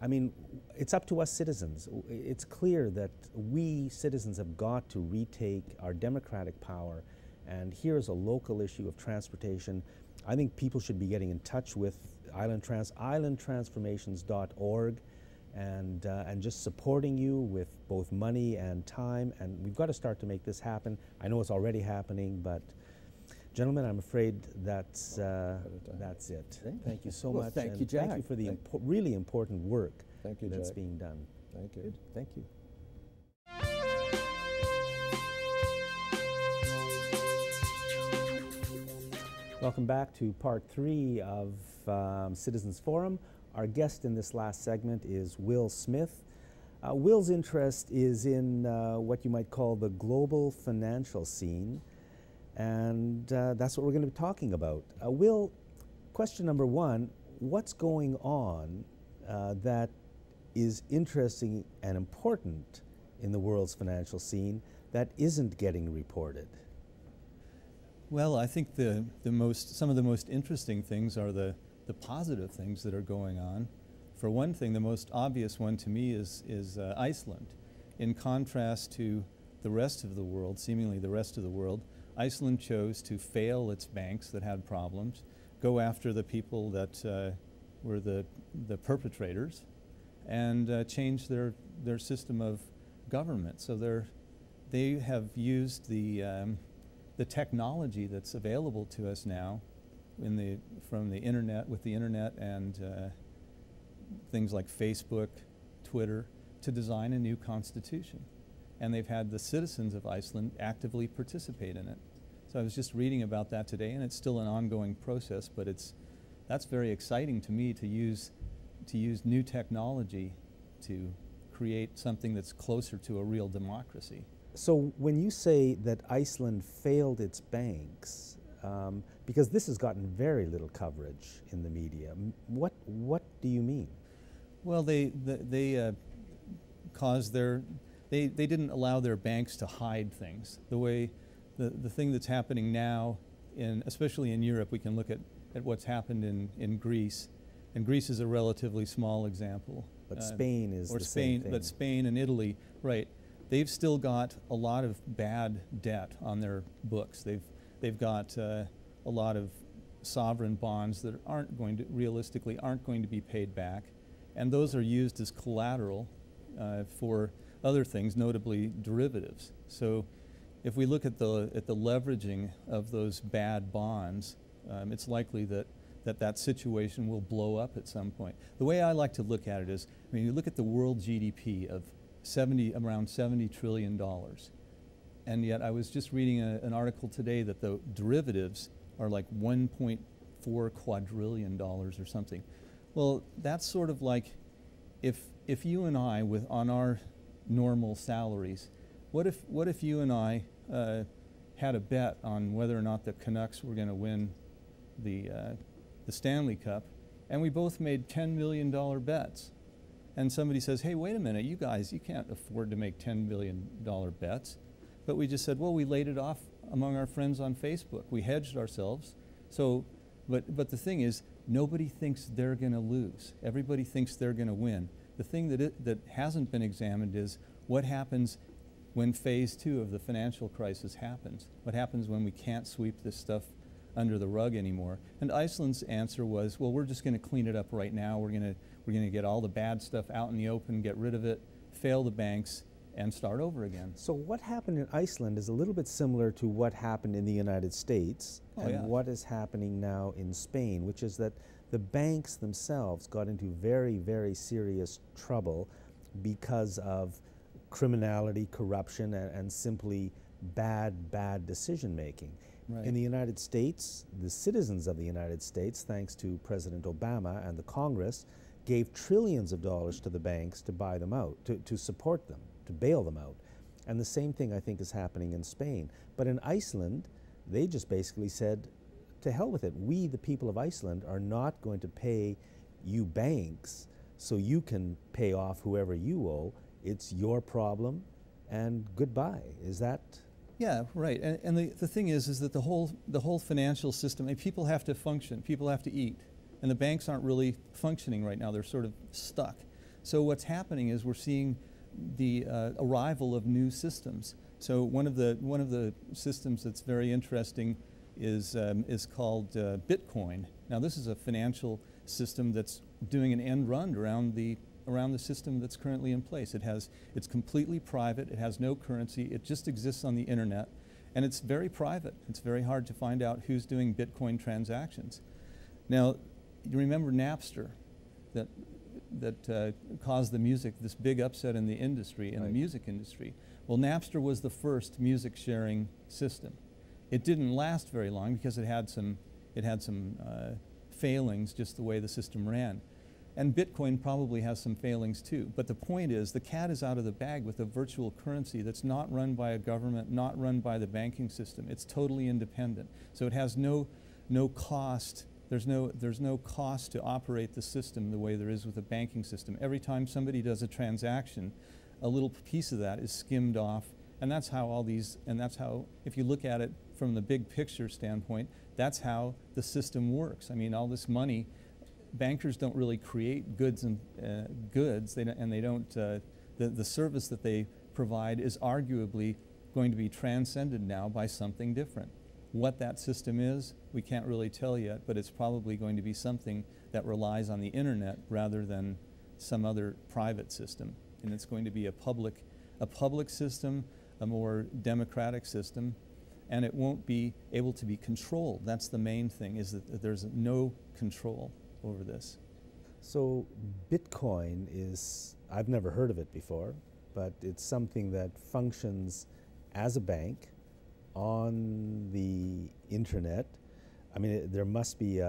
Speaker 1: I mean, it's up to us citizens. It's clear that we citizens have got to retake our democratic power And here's a local issue of transportation. I think people should be getting in touch with islandtransformations.org and just supporting you with both money and time. And we've got to start to make this happen. I know it's already happening, but gentlemen, I'm afraid that's it. Thank you so much.
Speaker 3: Thank you, Jack.
Speaker 1: Thank you for the really important work that's
Speaker 4: Jack.
Speaker 1: being done.
Speaker 4: Thank you.
Speaker 1: Good. Thank you. Welcome back to part 3 of Citizens Forum. Our guest in this last segment is Will Smith. Will's interest is in what you might call the global financial scene, and that's what we're going to be talking about. Will, question number 1, what's going on that is interesting and important in the world's financial scene that isn't getting reported?
Speaker 5: Well, I think some of the most interesting things are the positive things that are going on. For one thing, the most obvious one to me is Iceland. In contrast to the rest of the world, seemingly the rest of the world, Iceland chose to fail its banks that had problems, go after the people that were the perpetrators, and change their system of government. So they have used the technology that's available to us now from the internet, with the internet and things like Facebook, Twitter, to design a new constitution. And they've had the citizens of Iceland actively participate in it. So I was just reading about that today, and it's still an ongoing process, but that's very exciting to me to use new technology to create something that's closer to a real democracy.
Speaker 1: So when you say that Iceland failed its banks, because this has gotten very little coverage in the media, what do you mean?
Speaker 5: Well, they didn't allow their banks to hide things. The thing that's happening now, especially in Europe, we can look at what's happened in Greece, and Greece is a relatively small example.
Speaker 1: But Spain is the same thing.
Speaker 5: But Spain and Italy, right? They've still got a lot of bad debt on their books. They've got a lot of sovereign bonds that realistically aren't going to be paid back, and those are used as collateral for other things, notably derivatives. So if we look at the leveraging of those bad bonds, it's likely that situation will blow up at some point. The way I like to look at it is, I mean, you look at the world GDP of around $70 trillion. And yet I was just reading an article today that the derivatives are like $1.4 quadrillion or something. Well, that's sort of like if you and I, on our normal salaries, what if you and I had a bet on whether or not the Canucks were going to win the Stanley Cup, and we both made $10 million bets? And somebody says, hey, wait a minute, you guys, you can't afford to make $10 million bets. But we just said, well, we laid it off among our friends on Facebook. We hedged ourselves. So, but the thing is, nobody thinks they're going to lose. Everybody thinks they're going to win. The thing that hasn't been examined is what happens when phase 2 of the financial crisis happens. What happens when we can't sweep this stuff under the rug anymore? And Iceland's answer was, well, we're just going to clean it up right now. We're going to get all the bad stuff out in the open, get rid of it, fail the banks, and start over again.
Speaker 1: So what happened in Iceland is a little bit similar to what happened in the United States what is happening now in Spain, which is that the banks themselves got into very, very serious trouble because of criminality, corruption, and simply bad decision making.
Speaker 5: Right.
Speaker 1: In the United States, the citizens of the United States, thanks to President Obama and the Congress, gave trillions of dollars to the banks to buy them out, to support them, to bail them out. And the same thing, I think, is happening in Spain. But in Iceland, they just basically said, to hell with it. We, the people of Iceland, are not going to pay you banks so you can pay off whoever you owe. It's your problem, and goodbye. Is that?
Speaker 5: Yeah, right. And the thing is that the whole financial system, I mean, people have to function, people have to eat, and the banks aren't really functioning right now. They're sort of stuck. So what's happening is we're seeing the arrival of new systems. So one of the systems that's very interesting is called Bitcoin. Now this is a financial system that's doing an end run around the system that's currently in place. It's completely private. It has no currency. It just exists on the internet, and it's very private. It's very hard to find out who's doing Bitcoin transactions. Now, you remember Napster, that caused this big upset in the industry, in the music industry. Well, Napster was the first music sharing system. It didn't last very long because it had some failings just the way the system ran. And Bitcoin probably has some failings too. But the point is, the cat is out of the bag with a virtual currency that's not run by a government, not run by the banking system. It's totally independent. So it has no cost. There's no cost to operate the system the way there is with a banking system. Every time somebody does a transaction, a little piece of that is skimmed off. And that's how if you look at it from the big picture standpoint, that's how the system works. I mean, all this money, bankers don't really create goods and goods, the service that they provide is arguably going to be transcended now by something different. What that system is, we can't really tell yet, but it's probably going to be something that relies on the internet rather than some other private system. And it's going to be a public system, a more democratic system, and it won't be able to be controlled. That's the main thing, is that there's no control over this.
Speaker 1: So Bitcoin is, I've never heard of it before, but it's something that functions as a bank on the internet. I mean, there must be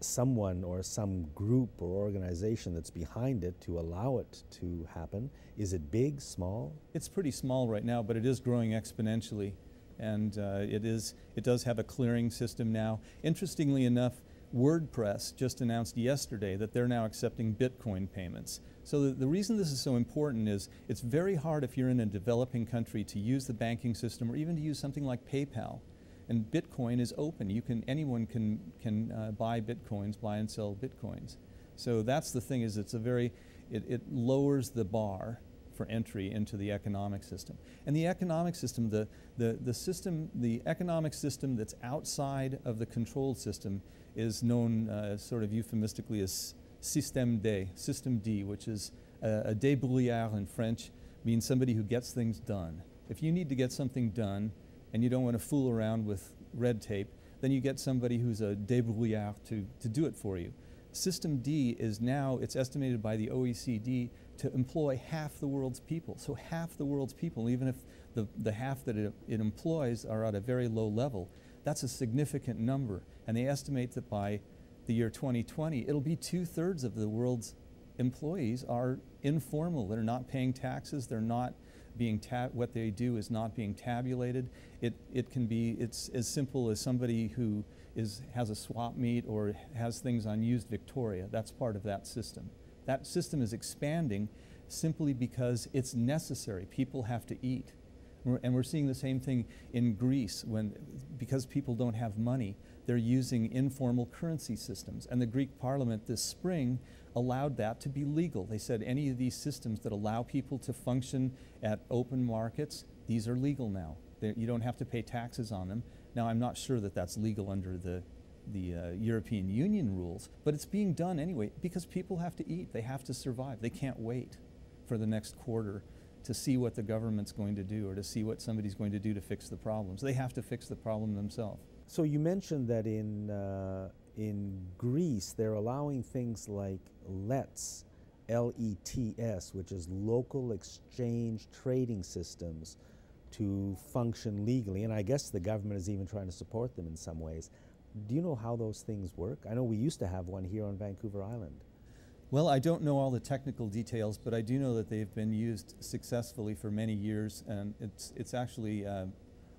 Speaker 1: someone or some group or organization that's behind it to allow it to happen. Is it big, small?
Speaker 5: It's pretty small right now, but it is growing exponentially, and it does have a clearing system now. Interestingly enough, WordPress just announced yesterday that they're now accepting Bitcoin payments. So the reason this is so important is it's very hard if you're in a developing country to use the banking system or even to use something like PayPal. And Bitcoin is open. Anyone can buy Bitcoins, buy and sell Bitcoins. So that's the thing, is it lowers the bar for entry into the economic system. And the economic system, the economic system that's outside of the controlled system is known sort of euphemistically as Système D, which is a débrouillard in French, means somebody who gets things done. If you need to get something done and you don't want to fool around with red tape, then you get somebody who's a débrouillard to do it for you. System D is now, it's estimated by the OECD to employ half the world's people. So half the world's people, even if the half that it employs are at a very low level, that's a significant number. And they estimate that by the year 2020, it'll be 2/3 of the world's employees are informal. They're not paying taxes. They're not being what they do is not being tabulated. It's as simple as somebody who has a swap meet or has things on used Victoria. That's part of that system. That system is expanding simply because it's necessary. People have to eat. And we're seeing the same thing in Greece because people don't have money, they're using informal currency systems. And the Greek parliament this spring allowed that to be legal. They said any of these systems that allow people to function at open markets, these are legal now. You don't have to pay taxes on them. Now, I'm not sure that that's legal under the European Union rules, but it's being done anyway because people have to eat. They have to survive. They can't wait for the next quarter to see what the government's going to do or to see what somebody's going to do to fix the problems. They have to fix the problem themselves.
Speaker 1: So you mentioned that in Greece they're allowing things like LETS, L-E-T-S, which is local exchange trading systems, to function legally, and I guess the government is even trying to support them in some ways. Do you know how those things work? I know we used to have one here on Vancouver Island.
Speaker 5: Well, I don't know all the technical details, but I do know that they've been used successfully for many years, and it's actually a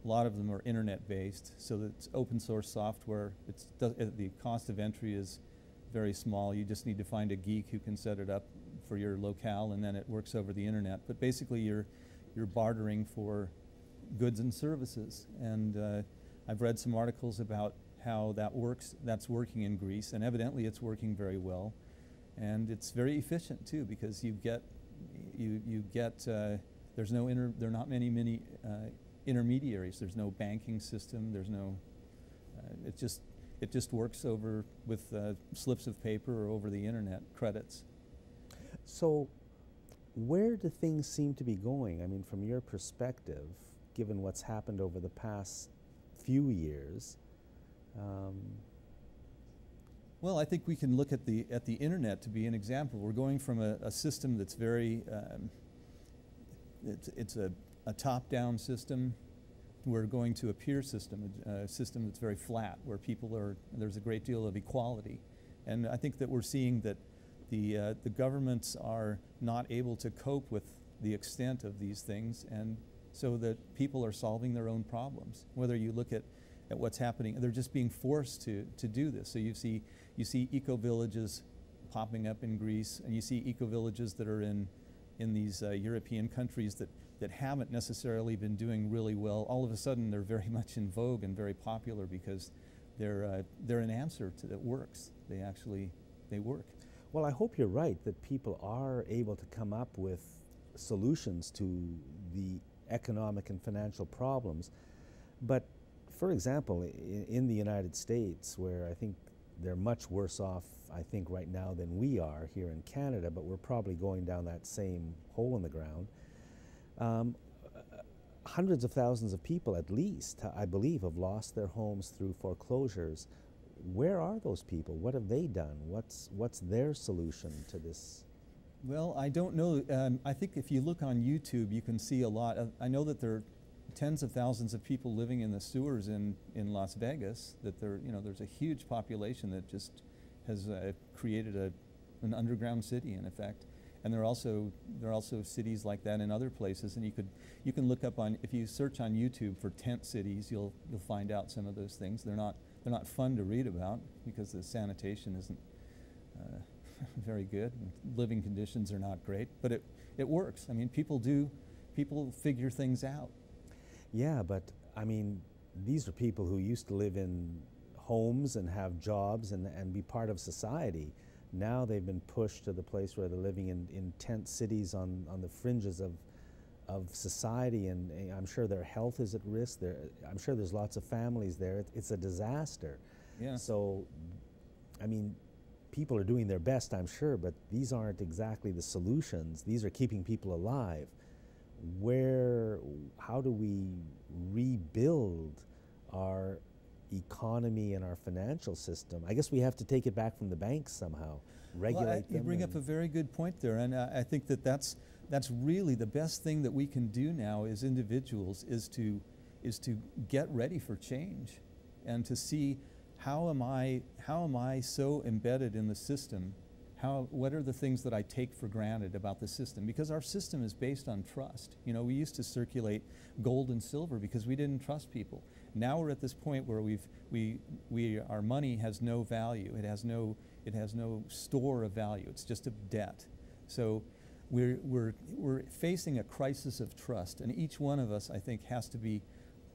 Speaker 5: lot of them are internet-based, so that it's open source software. The cost of entry is very small. You just need to find a geek who can set it up for your locale, and then it works over the internet. But basically, you're bartering for goods and services, and I've read some articles about how that works. That's working in Greece, and evidently it's working very well. And it's very efficient too, because you get There's no there are not many intermediaries. There's no banking system. There's no. It just works over with slips of paper or over the internet credits.
Speaker 1: So, where do things seem to be going? I mean, from your perspective, given what's happened over the past few years.
Speaker 5: Well, I think we can look at the internet to be an example. We're going from a system that's very it's a top-down system. We're going to a peer system, a system that's very flat, where there's a great deal of equality. And I think that we're seeing that the governments are not able to cope with the extent of these things, and so that people are solving their own problems. Whether you look at what's happening, they're just being forced to do this. So you see eco-villages popping up in Greece, and you see eco-villages that are in these European countries that haven't necessarily been doing really well. All of a sudden, they're very much in vogue and very popular because they're an answer that works. They work.
Speaker 1: Well, I hope you're right that people are able to come up with solutions to the economic and financial problems. But, for example, in the United States, where I think they're much worse off, I think, right now than we are here in Canada, but we're probably going down that same hole in the ground. Hundreds of thousands of people, at least, I believe, have lost their homes through foreclosures. Where are those people? What have they done? What's their solution to this?
Speaker 5: Well, I don't know. I think if you look on YouTube, you can see a lot. I know that there are tens of thousands of people living in the sewers in Las Vegas. That there's a huge population that just has created an underground city, in effect. And there are also cities like that in other places, and you can look up if you search on YouTube for tent cities, you'll find out some of those things. They're not fun to read about because the sanitation isn't very good, and living conditions are not great, but it works. I mean, people figure things out.
Speaker 1: Yeah, but I mean, these are people who used to live in homes and have jobs and be part of society. Now they've been pushed to the place where they're living in tent cities on the fringes of society, and I'm sure their health is at risk. I'm sure there's lots of families there. It's a disaster.
Speaker 5: Yeah.
Speaker 1: So, I mean, people are doing their best, I'm sure, but these aren't exactly the solutions. These are keeping people alive. How do we rebuild our economy and our financial system? I guess we have to take it back from the banks somehow, regulate them.
Speaker 5: You bring up a very good point there, and I think that's really the best thing that we can do now as individuals is to get ready for change, and to see how am I so embedded in the system. What are the things that I take for granted about the system? Because our system is based on trust. We used to circulate gold and silver because we didn't trust people. Now we're at this point where our money has no value. It has no store of value. It's just a debt. So we're facing a crisis of trust, and each one of us, I think, has to be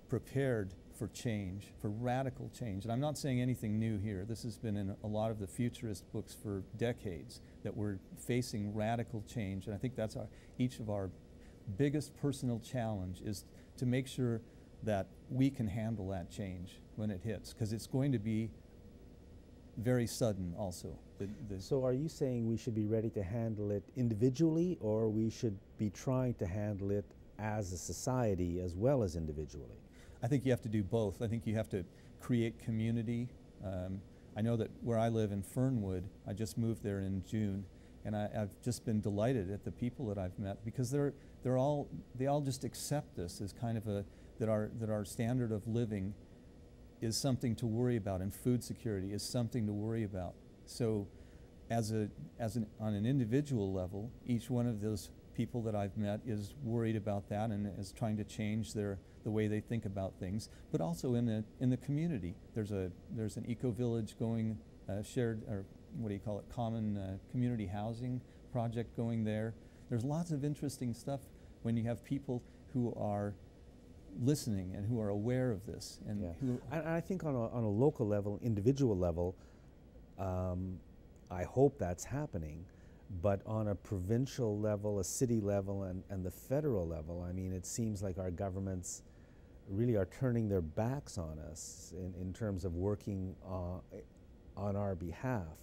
Speaker 5: prepared for change, for radical change. And I'm not saying anything new here. This has been in a lot of the futurist books for decades, that we're facing radical change. And I think that's each of our biggest personal challenge, is to make sure that we can handle that change when it hits, because it's going to be very sudden also.
Speaker 1: So are you saying we should be ready to handle it individually, or we should be trying to handle it as a society as well as individually?
Speaker 5: I think you have to do both. I think you have to create community. I know that where I live in Fernwood, I just moved there in June, and I've just been delighted at the people that I've met, because they all just accept this as kind of that our standard of living is something to worry about, and food security is something to worry about. So on an individual level, each one of those people that I've met is worried about that and is trying to change the way they think about things. But also in the community, there's an eco-village going, shared, or what do you call it, common community housing project going there. There's lots of interesting stuff when you have people who are listening and who are aware of this. And
Speaker 1: I think on a local level, individual level, I hope that's happening. But on a provincial level, a city level, and the federal level, I mean, it seems like our governments really are turning their backs on us in terms of working on our behalf.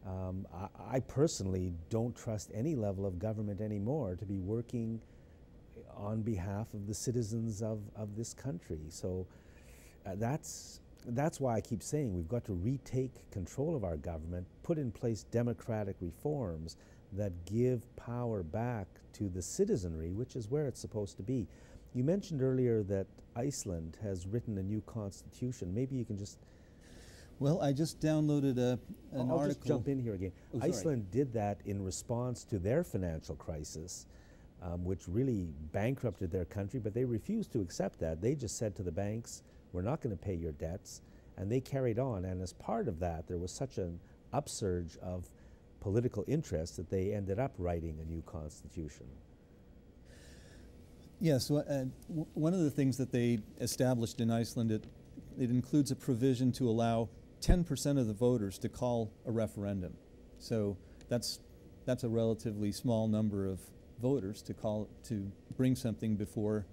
Speaker 1: I personally don't trust any level of government anymore to be working on behalf of the citizens of this country. So that's why I keep saying we've got to retake control of our government, put in place democratic reforms that give power back to the citizenry, which is where it's supposed to be. You mentioned earlier that Iceland has written a new constitution. Maybe you can just...
Speaker 5: Well, I just downloaded an article.
Speaker 1: I'll just jump in here again.
Speaker 5: Oh, sorry.
Speaker 1: Iceland did that in response to their financial crisis, which really bankrupted their country, but they refused to accept that. They just said to the banks, we're not going to pay your debts, and they carried on. And as part of that, there was such an upsurge of political interest that they ended up writing a new constitution.
Speaker 5: Yes, one of the things that they established in Iceland, it includes a provision to allow 10% of the voters to call a referendum. So that's a relatively small number of voters to bring something before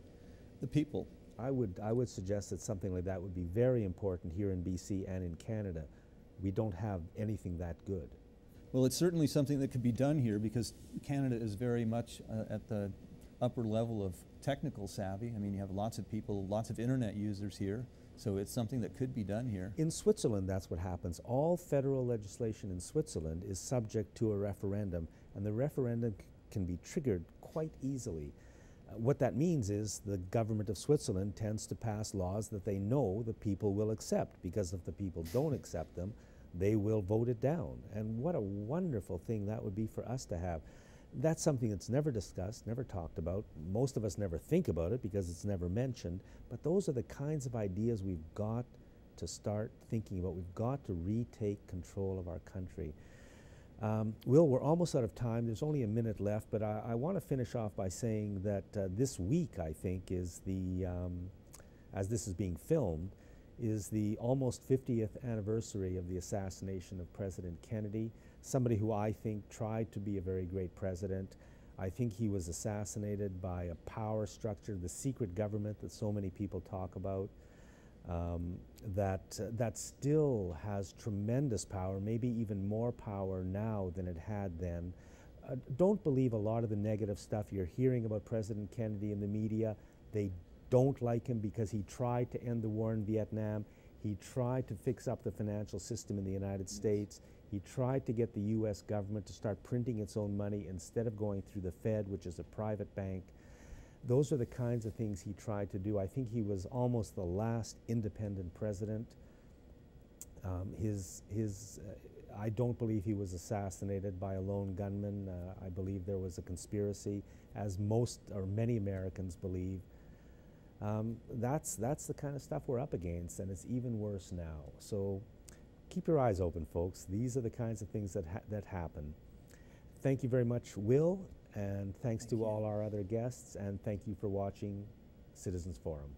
Speaker 5: the people.
Speaker 1: I would suggest that something like that would be very important here in BC and in Canada. We don't have anything that good.
Speaker 5: Well, it's certainly something that could be done here because Canada is very much at the upper level of technical savvy. I mean, you have lots of people, lots of internet users here, so it's something that could be done here.
Speaker 1: In Switzerland, that's what happens. All federal legislation in Switzerland is subject to a referendum, and the referendum can be triggered quite easily. What that means is the government of Switzerland tends to pass laws that they know the people will accept, because if the people don't accept them, they will vote it down. And what a wonderful thing that would be for us to have. That's something that's never discussed, never talked about. Most of us never think about it because it's never mentioned, but those are the kinds of ideas we've got to start thinking about. We've got to retake control of our country. Will, we're almost out of time. There's only a minute left, but I want to finish off by saying that this week, I think, is the, as this is being filmed, is the almost 50th anniversary of the assassination of President Kennedy, somebody who I think tried to be a very great president. I think he was assassinated by a power structure, the secret government that so many people talk about, that still has tremendous power, maybe even more power now than it had then. Don't believe a lot of the negative stuff you're hearing about President Kennedy in the media. They don't like him because he tried to end the war in Vietnam. He tried to fix up the financial system in the United States. He tried to get the U.S. government to start printing its own money instead of going through the Fed, which is a private bank. Those are the kinds of things he tried to do. I think he was almost the last independent president. I don't believe he was assassinated by a lone gunman. I believe there was a conspiracy, as most or many Americans believe. That's the kind of stuff we're up against, and it's even worse now. So keep your eyes open, folks. These are the kinds of things that happen. Thank you very much, Will, and thanks to all our other guests, and thank you for watching Citizens Forum.